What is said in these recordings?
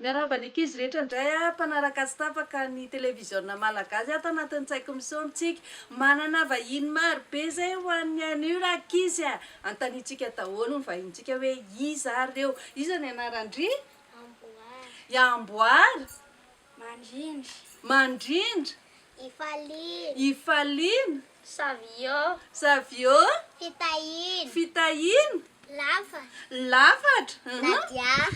Miarahaba ny ankizy rehetra indray mpanaraka sy tapaka ny televiziona malagasy ato anatin'ny Tsaiky misômitsika manana vahiny maro be zay ho an'ny anio raha ankizy antanitsika daholo ny vahintsika hoe iza reo. Iza ny anarandry? Amboary, Mandrindra, Ifalina, Savio, Fitahina, Lafatra,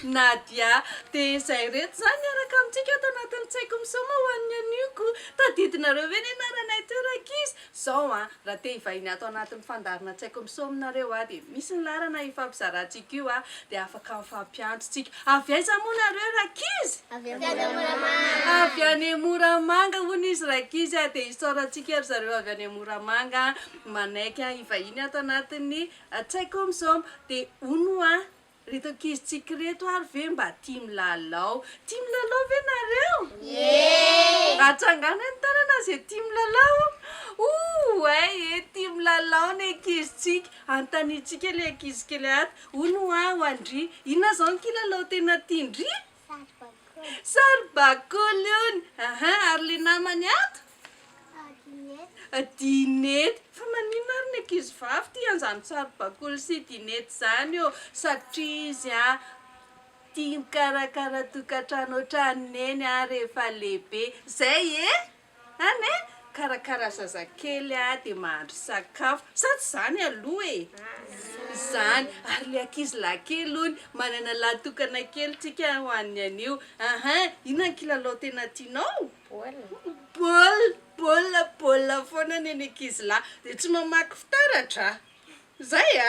Nadia. Dia izay reto zany miaraka amintsika ato anatin'ny Tsaiky misoma ho an'ny anioko. Tadidinareo ve ny anaranay teo raha ankizy? Zao raha te hivahiny ato anatin'ny fandaharana Tsaiky misominareo dia misy ny larana ifampizarantsika io dia afaka mifampiantotsika. Avy aiza moa nareo raha ankizy? Avy any Moramanga hono izy raha ankizy dia isaorantsika ry zareo avy any Moramanga manaiky hivahiny ato anatin'ny Tsaiky misoma. Dia hono reto ankizitsika reto ary ve mba tia milalao? Tia milalao ve nareo? Atsangana ny tanana zay tia milalao. Tia milalao ny ankizitsika. Antanitsika ilay ankizy kely ato. Hono ho andry. Inona zao ny kilalao tena tiandry? Saribakolo hono. Ary le namany ato? Dinety. Fa maninona ary ny ankizy vavy tia an'izany saribakolo sy dinety zany satria izy tia mikarakara tokantrano ohatraneny rehefa lehibe. Zay ane karakara zazakely dia mahandro sakafo. Sady zany aloha zany. Ary le ankizy lahy kely hono manana latokana kely tsika ho an'ny anio. Inona ny kilalao tena tianao? Baolina foana ny ankizy lahy dia tsy mamaky fitaratra. Zay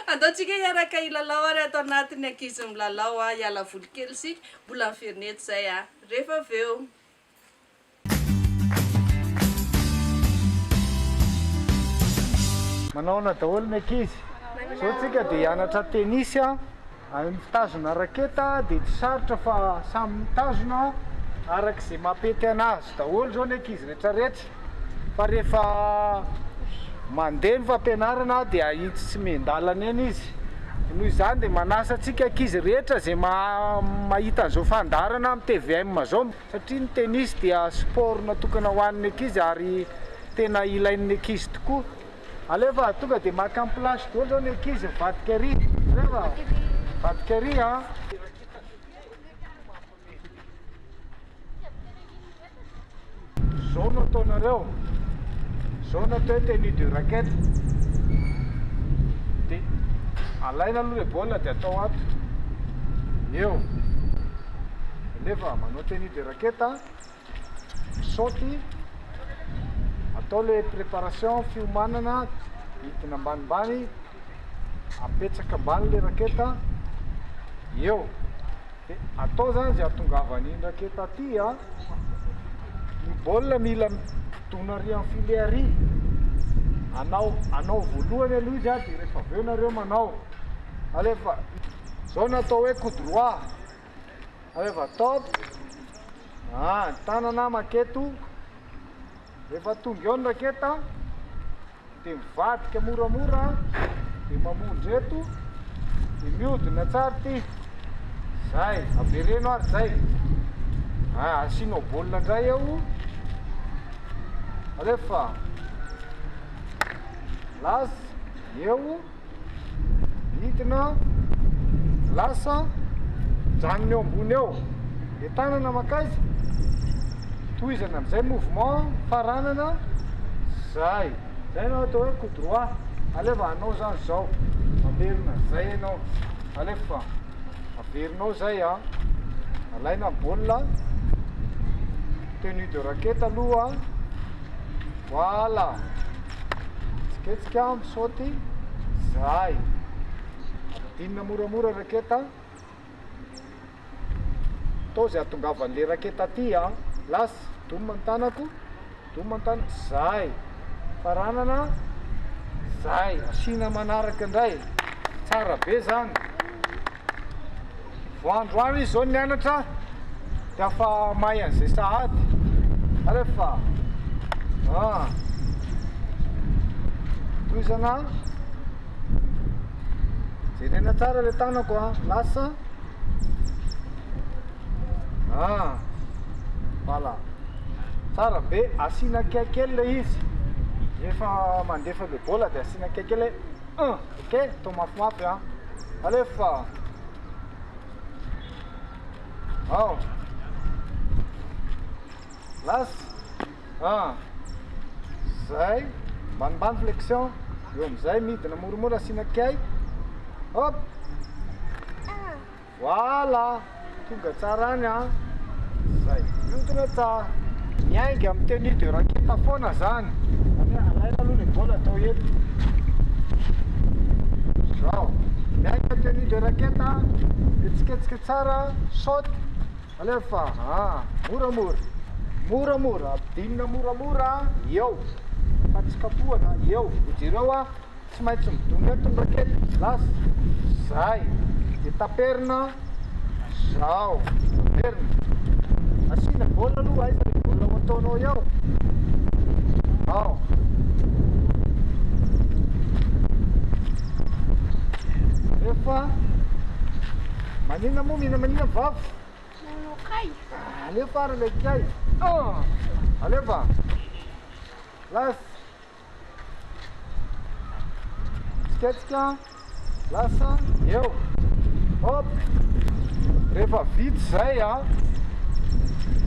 andaontsika hiaraka hilalao ary ato anatin'ny ankizy milalao hiala voly kely sika mbola ferinety zay rehefa avy eo. Manaona daholo ny ankizy. Zao tsika dia hianatra tenisy mitazona raketa dia tsy sarotra fa samy mitazona arak'izay mampety anazy daholo zao ny ankizy rehetrarehetra. Fa rehefa mandeha ny fampianarana dia hitsy tsy miandalana eny izy. Noho izany dia manasa antsika ankizy rehetra zay mahita an'izao fandaharana amin'ny TVM zao satria ny tenisy dia sport natokana ho an'ny ankizy ary tena ilain'ny ankizy tokoa. Alefa tonga dia maka amin'ny plasy daholo zao ny ankizy mivadika ary. Mivadika ary zao no ataonareo. Zao no atao tenue de raquette. Dia alaina aloha le baolina dia atao ato. Eo. Alefa manao tenue de raquette saoty. Atao le préparation fiomanana hitina ambanimbany apetsaka ambany le raketa eo. Dia atao zany zay atongavany iny raketa aty ny baolina mila mitona ary amin'ny filet ary. Anao voalohany aloha izy dia rehefa avy eo nareo manao. Alefa zao natao hoe coup droit. Alefa atao tanana maketo. Rehefa tonga eo ny raketa dia mivadika moramora dia mamonjy eto dia mihodina tsara ty. Zay avereno ary zay. Asianao baolina indray eo. Alefa lasa eo hidina lasa janona eo ambony eo. Dia tanana makaizy tohizana amin'izay mouvement faranana. Zay no atao hoe coup droit. Alefa anao zany zao mamerina zay anao. Alefa averinao zay alaina baolina tenue de raquette aloha. Voilà. Tsiketsika misaoty. Zay dinina moramora raketa. Atao zay atongavan'le raketa aty las domina ny tanako. Domina ny tanako. Zay faranana. Zay asiana manaraka indray. Tsara be zany. Voandro ary izy zao nianatra dia afa mahay an'izay sahady. Alefa tohizana. Zay tena tsara le tanako lasa. Voilà. Tsara be, asina kelikely le izy. Rehefa mandefa le bola dia asina kelikely hoe 1, ok? Atao mafimafy a. Alefa. Ao. Las. Zay. Mbanimbany flexion. Eo amizay midina moramora asina kay. Hop. Voilà. Tonga tsara any a. Zay. Mihodina tsara. Miainga amin'ny tenue de raquette foana zany. Alaina aloha ny bola atao eto. Zao. Miainga tenue de raquette, etsiketsika tsara, saute. Alefa. Moramora. Moramora. Abdinina moramora. Eo. Fa tsy kapohana. Eo. Ijereo a tsy maintsy midongy eto ny raquette. Las. Zay. Dia taperina. Zao. Taperina. Asina bola aloha aiza le bola ho ataonao eo. Ao. Rehefa manina moa mihina manina vavy. Manokay. Alefa ary le kay. Alefa. Las. Tsiketsika. Lasa. Eo. Hop. Rehefa vita zay a.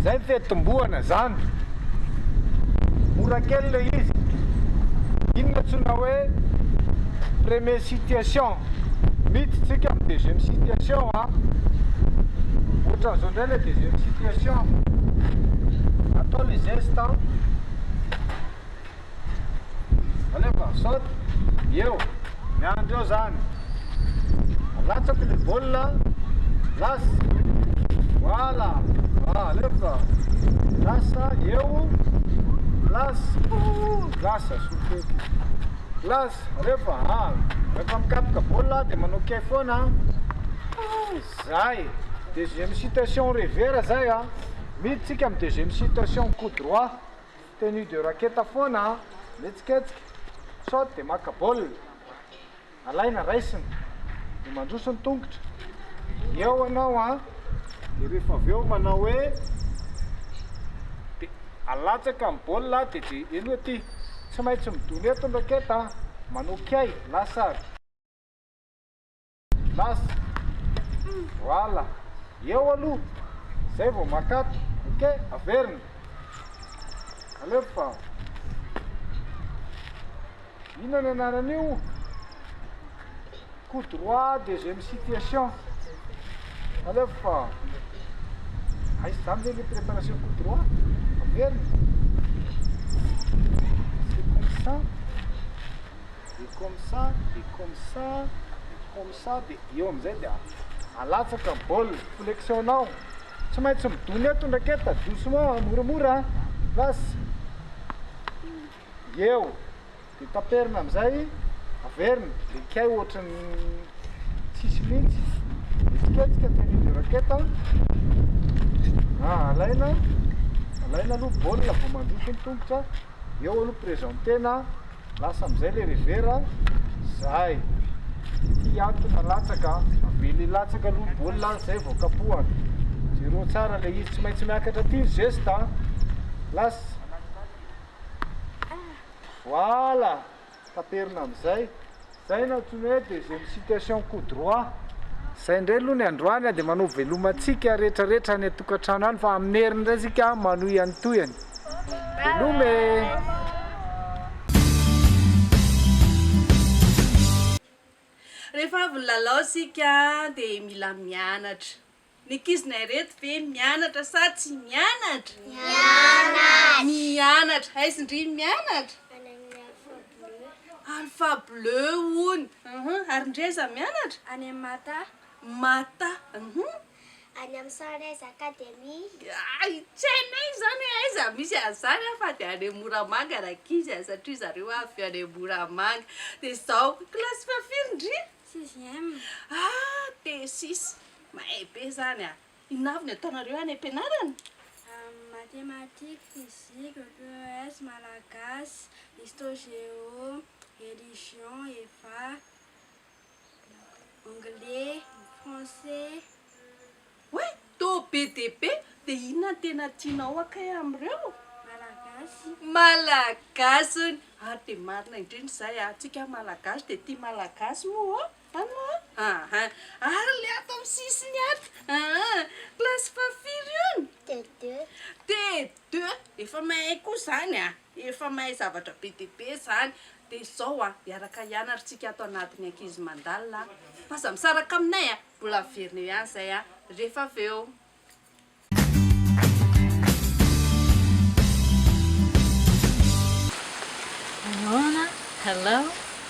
Zay fetim-boana zany. Mora kely le izy. Inona antsoina hoe première situation. Miditsika amin'ny deuxième situation a. Ohatran'izao indray le deuxième situation. Atao le geste. Alefa, saute. Eo. Miandro eo zany. Alatsaka le bola. Las. Voilà. Alefa. Lasa. Eo. Las. Lasa. Soteky. Las. Alefa. Rehefa mikapoka bola dia manao kay foana. Zay. Deuxième citation revers zay a. Miditsika amin'ny deuxième citation coup droit. Tenue de raquette foana. Metsiketsika. Saute dia maka bola. Alaina raisina. Dia mandroso ny tongotra. Eo anao a. Dia rehefa avy eo manao hoe dia alatsaka amin'ny bola dia elo aty. Tsy maintsy midony eto ny raquette a. Manao kay. Lasa. Las. Voilà. Eo aloha. Zay vao makato. Ok. Averina. Alefa. Inona ny anarany coup droit, deuxième situation. Alefa. Aiza zany le préparation coup droit. Averina. C'est comme ça. Et comme ça. Et comme ça. Et comme ça. Dia eo amizay dia alatsaka bola. Flexionnao. Tsy maintsy midony eto ny raquette. Doucement, moramora. Las. Eo. Dia taperina amizay. Averina. Le kay ohatrany tsisy mihitsy. Etsiketsika tenue de raquette. Alaina. Alaina aloha bola vao mandroso ny tongotra. Eo aloha présentena. Lasa amizay le revers. Zay. Ty antony latsaka. Avely latsaka aloha bola zay vao kapohana. Jereo tsara le izy tsy maintsy miakatra aty geste. Las. Voilà. Taperina amizay. Zay no antsoina hoe deuxième citation coup droit. Zay indray aloha ny androany dia manao velomantsika rehetrarehetra any atokantrano any fa amin'ny heriny indray sika manohy any toyany. Velome. Rehefa avy milalao sika dia mila mianatra. Ny ankizinay reto ve mianatra sa tsy mianatra? Mianatra. Mianatra. Aiza indry mianatra? Alpha bleu hono. Ary indray aiza mianatra? Any amin'ny mata. Mata. Any amin'ny Sarez Academy. Ay, tsy hainay zany hoe aiza misy an'izany fa dia any Moramanga ankizy satria zareo avy any Moramanga. Dia izao klasy fafiry indry? 6e. T6. Mahay be zany a. Inona avy ny ataonareo any am-pianarana? Mathématiques, physique, EPS, malagasy, histoire-géo, religion, EVA, anglais, français. Ouais, tao be dia be dia inona tena tianao akay am'ireo? Malagasy. Malagasy ary dia marina indrindra izay antsika malagasy dia tia malagasy moa anao ary le ato amin'ny sisiny ato klasy fahafiry io T2. T2 efa mahay koa izany efa mahay zavatra be dia be izany dia izao hiaraka hianaritsika ato anatin'ny ankizy mandalina fa aza misaraka aminay mbola averina ihany izay rehefa avy eo. Hello,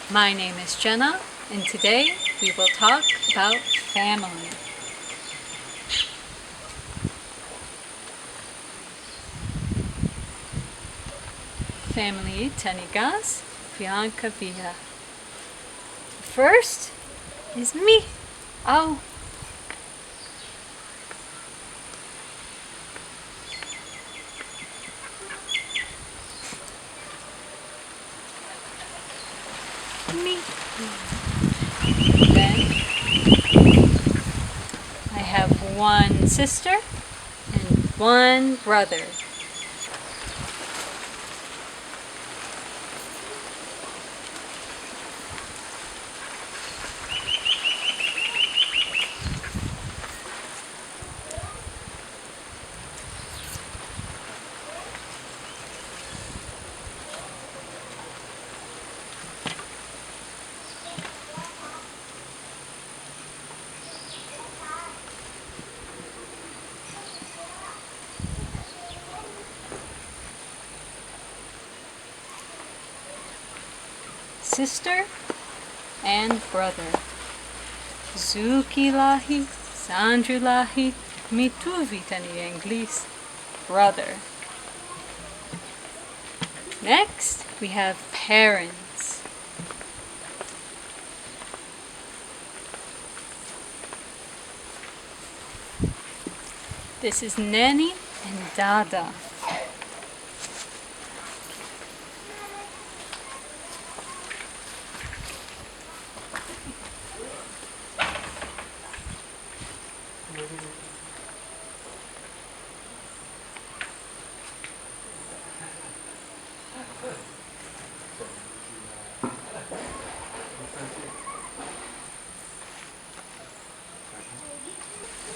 my name is Jenna, and today we will talk about family. Family tanigas fianca via. First is me. Oh. Me. Then I have one sister and one brother. Sister and brother. Zuki lahi, Sandru lahi, mituvitani English. Brother. Next, we have parents. This is Nani and Dada.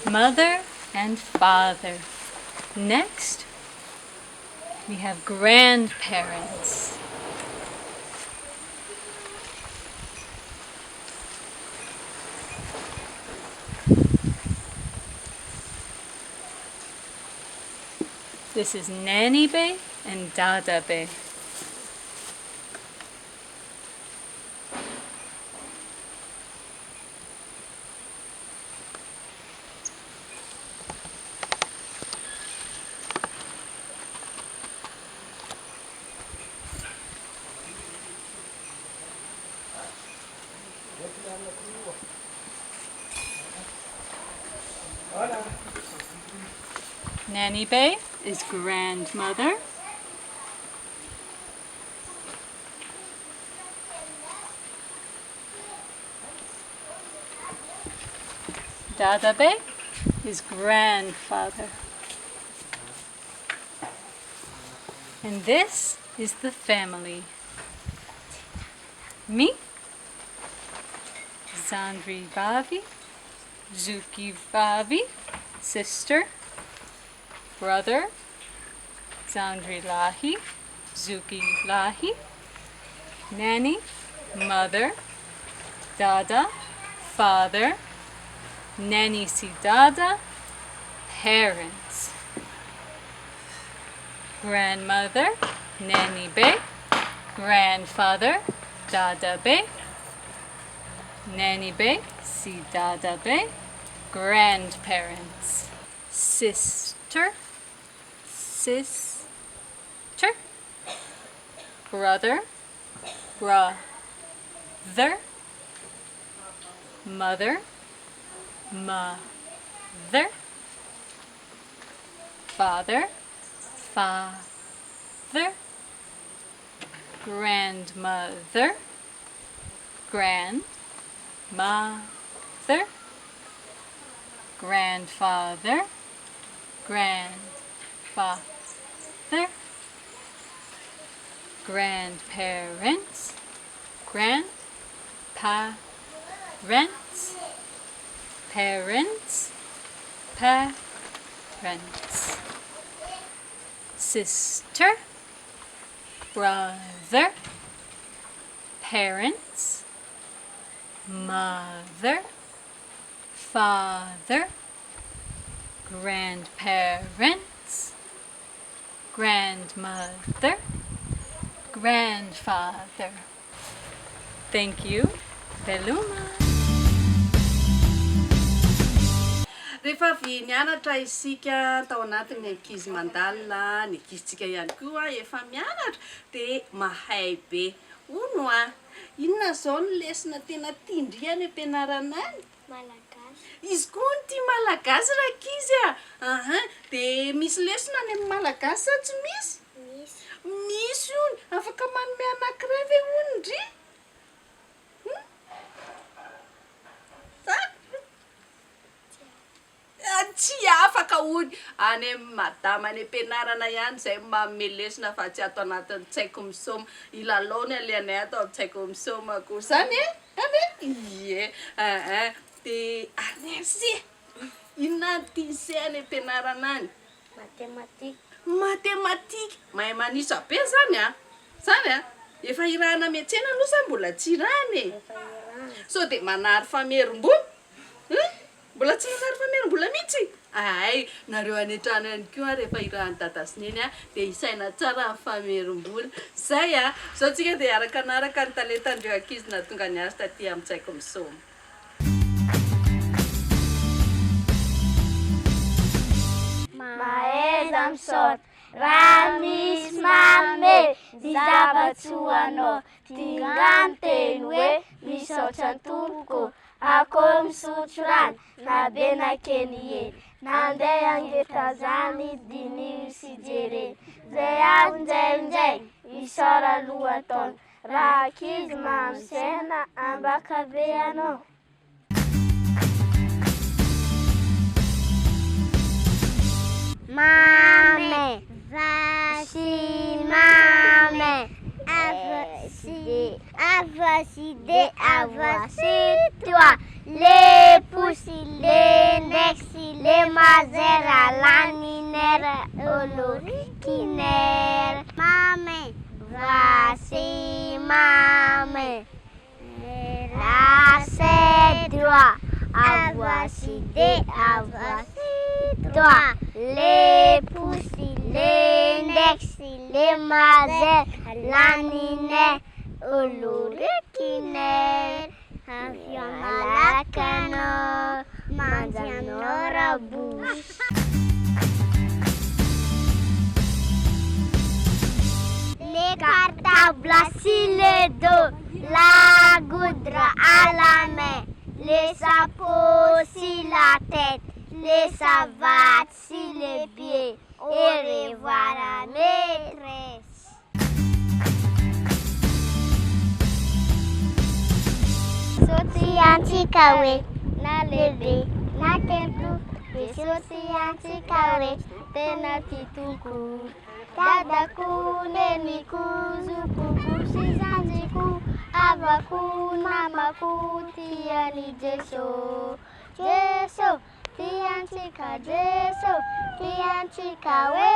Mother and father. Next, we have grandparents. This is Nani Bay and Dada Bay. Nani Bay is grandmother. Dada Bay is grandfather. And this is the family. Me, Zandri Vavi, Zuki Vavi, sister, brother, Zandri Lahi, Zuki Lahi, Nani, mother, Dada, father, Nani si Dada, parents, grandmother, Nani Bay, grandfather, Dada Bay, Nani Bay, si Dada Bay, grandparents, sister, brother, brother, mother, mother, father, father, grandmother, grandmother, grandfather, grandfather, grandparents, grandparents, parents, parents, sister, brother, parents, mother, father, grandparents, grandmother, grandfather. Thank you, Beluma. Rehefa avy nianatra isika tao anatin'ny ankizy mandalina, ny ankizitsika ihany koa efa mianatra dia mahay be. Ono inona zao ny lesona tena tiandriany ampianarana any? Malagasy. Izy koa ny tia malagasy rakizy dia misy lesona any amin'ny malagasy sa tsy misy? Misy. Misy ony, afaka manome anankiray ve ony ndry? Tsy afaka ony any amin'ny madama any ampianarana ihany izay manome lesona fa tsy ato anatin'ny Tsaiky Misoma. Milalao ny alianay atao Tsaiky Misoma koa zany ie dia anesy inona ny tian'izay any ampianarana any? Matematika. Matematika mahay manisa be zany efa irahana miantsena aloha sa mbola tsy irahana e? Efa irahana. So dia manary famerim-bola? Mbola tsy manary famerim-bola mihitsy? Ay, nareo any an-trano ihany koa rehefa irahany dada sy neny dia isaina tsara ny famerim-bola. Zay zao tsika dia araka ny talentandreo ankizy nahatonga ny azy taty amin'ny Tsaiky Misoma. Maheza misaotra raha misy mamy zava-tsy hoanao tingany teny hoe misaotra ny tompoko akoho misotro rano na be na kely hely nandeha angeta zany diny sy jereny zay azo njainjay isora lohataona raha ankizy mamosena ambakave anao. Mame, vasy mame, avasy toi, les poussy, les nexy, les mazera, laninera, olorikinera. Mame, vasy mame, la droit, avasy toi, les poussy, les nexy, les mazera, laninera, olorikinera. Avy malakanao, manjanao rabosy. Les cartables sur le dos, la goudre à la main, les chapeaux sur la tête, les savates sur les pieds, et revoir la maîtresse. Soti antikawe, na lebe, na tempu, soti antikawe, tena tituku. Dadaku, neniku, zukuku, sizanjiku, avaku, namaku, tiani jeso. Jeso, tiantika, jeso, tiantikawe.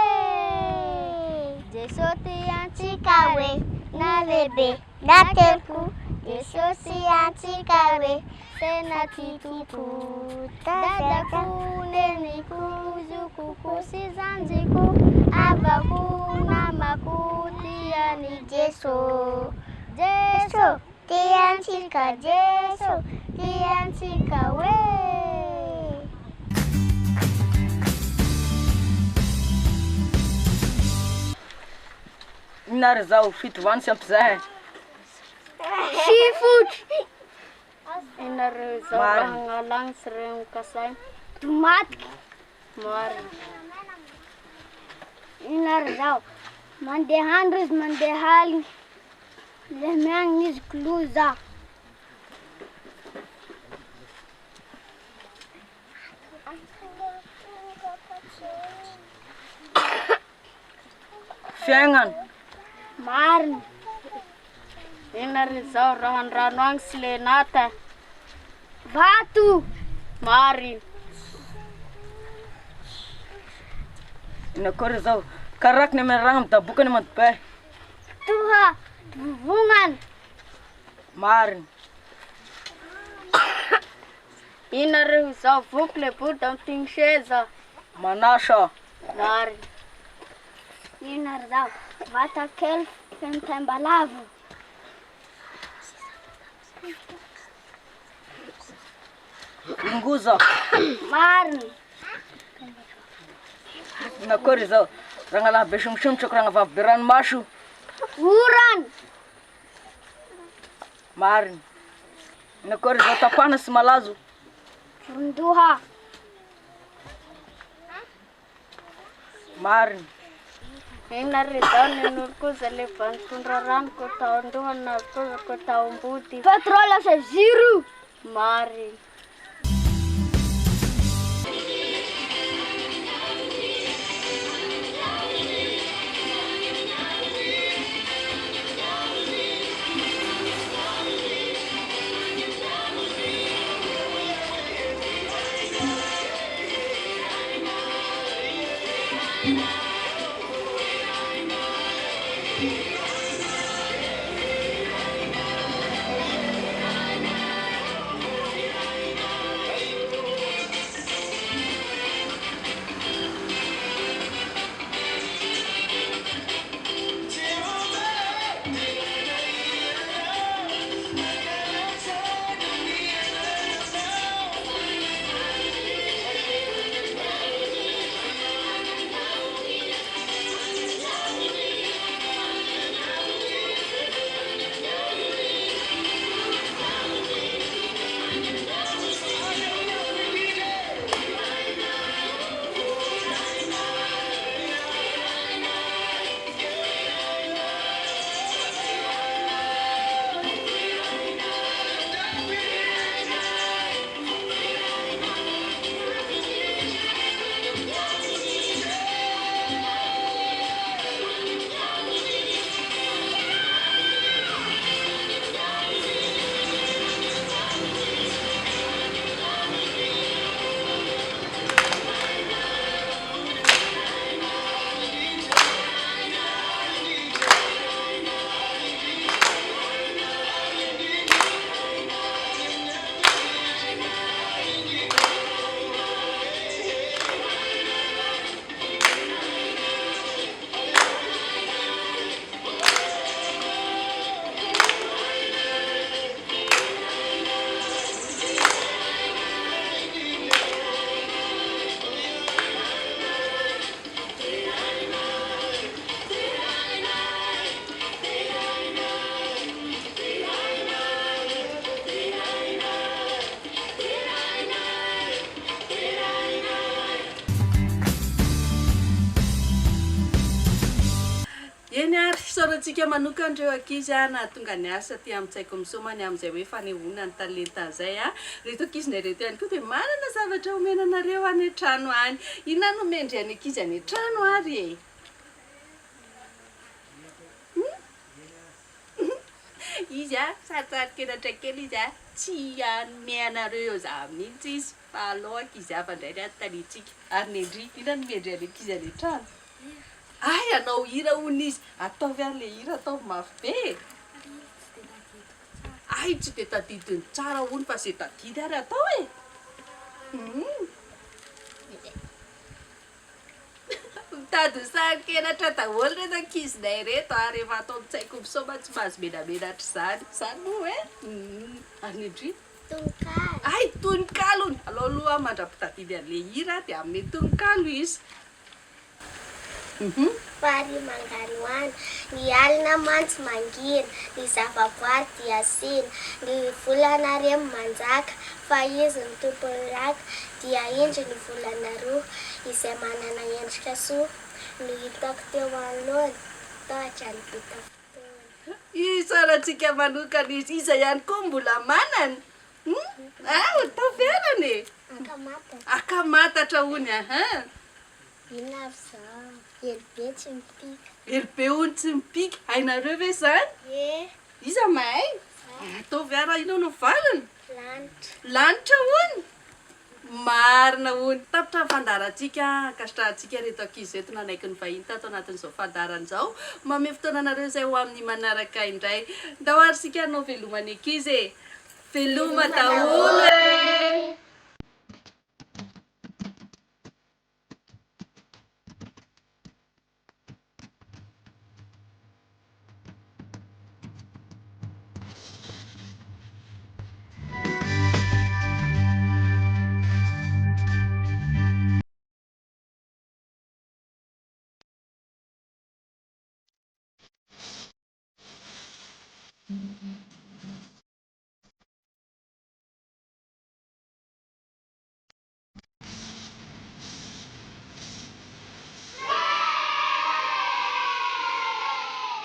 Jeso, tiantikawe, na lebe, na tempu, jeso, tiantikawe, tena tituku. Dadaku, neniku, zukuku, sizanjiku, avaku, namaku, tiani jeso. Jeso, tiantika, jeso, tiantikawe. Inary zao fitovany sy ampizahay. Sifotry. Inareo zao Angalany sy reo kasay. Tomatika. marina. Inary zao mandeha andro izy mandeha aligny. Le miagny izy kiloza. Fiainana. Marina. Inona ry zao raha ny rano agny sy le nata. Vato. Marina. Inona koa ry zao karakiny amin'ny rano midabokany aman-dibay. Toha. Vovongana. Marina. Inona ry zao voky le body amin'ny seza. Manasa. Marina. Inona ry zao vata kely feno taimbalavo. Ingoza. Marina. Inona koa ry zao ragnalahy be somosomotra ko ragnavavy be ranomaso. Orana. Marina. Inona koa ry zao tapana sy malazo. Vondoha. Marina. Inona ry zao ninolo koza le vanitondra rano ko tao andohany na koza ko tao ambody. Petrol sa zero. Marina. Eny ary sorantsika manokana reo ankizy nahatonga ny asa ty amin'ny Tsaiky Misoma ny amin'izay hoe fanehoana ny talenta zay reto ankizy reto ihany koa dia manana zavatra omena anareo any an-trano any. Inona no omendry any ankizy any an-trano ary e? Izy sarotsarok'enatra kely izy tsy anome anareo za mihitsy izy fa alao ankizy avandray ny anotanitsika ary nendry inona no mendry any ankizy any an-trano? Ay, anao hira hono izy, ataovy an'le hira ataovy mafy be. Ay, tsy dia tadidiny tsara hono fa se tadidy ary atao e. Mitady sarokenatra daholo reto ankizinay reto ary rehefa atao Tsaiky Misoma tsy mahazo menamenatra zany. Zany moa hoe ary nendry? Tononkalo. Ay, tononkalo hono. Alao aloha mandra-pitadidy an'le hira dia amin'ny tononkalo izy. Fary manganoana, ny alina mantsy mangina, ny zavaboary dia sina, ny volana remy manjaka, fa izy ny tompony raka, dia indro ny volana roa, izay manana endrika soa, no hitako teo anoloany, tohatra ny vita fotoana. Isarantsika manokana izy, iza ihany koa mbola manana. Taverana e. Akamatatra hono Inona ry zao? Elo be tsy mipika. Very be hony tsy mipika. Hainareo ve zany? Iza mahay? Ataovy ara inao no valiny? Lanitra hony? Marina hony. Tapitra fandaharantsika kastrahantsika reto ankizy reto nanaiky ny vahiny tato anatin'izao fandaharana izao. Manome fotoana anareo izay ho amin'ny manaraka indray. Dahoarisika anao velomany ankizy e. Veloma daholo e!